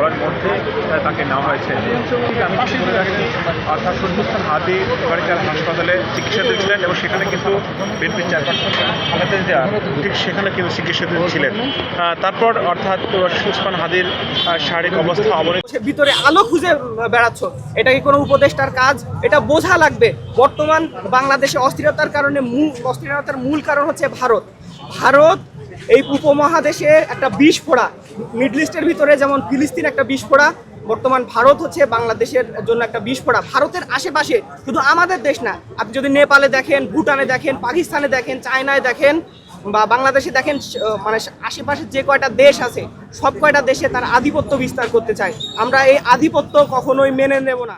বলার মধ্যে তাকে নেওয়া হয়েছে। ঠিক আমি কিছু বলে রাখি, অর্থাৎ সৈয়দুল হাদি মেডিকেল হাসপাতালে চিকিৎসাধীন ছিলেন এবং সেখানে কিন্তু বিএনপির চেয়ারপারসন খালেদা জিয়া ঠিক সেখানে কিন্তু চিকিৎসাধীন ছিলেন। তারপর অর্থাৎ সৈয়দুল হাদির শারীরিক অবস্থা অবনতি। ভিতরে আলো খুঁজে বেড়াচ্ছ, এটা কি কোনো উপদেষ্টার কাজ? এটা বোঝা লাগবে। বর্তমান বাংলাদেশে অস্থিরতার মূল কারণ হচ্ছে ভারত। এই উপমহাদেশে একটা বিস্ফোড়া, মিডল ইস্টের ভিতরে যেমন ফিলিস্তিন একটা বিস্ফোড়া, বর্তমান ভারত হচ্ছে বাংলাদেশের জন্য একটা বিস্ফোড়া। ভারতের আশেপাশে শুধু আমাদের দেশ না, আপনি যদি নেপালে দেখেন, ভুটানে দেখেন, পাকিস্তানে দেখেন, চায়নায় দেখেন বা বাংলাদেশে দেখেন, মানে আশেপাশে যে কয়টা দেশ আছে সব কয়টা দেশে তার আধিপত্য বিস্তার করতে চায়। আমরা এই আধিপত্য কখনোই মেনে নেব না।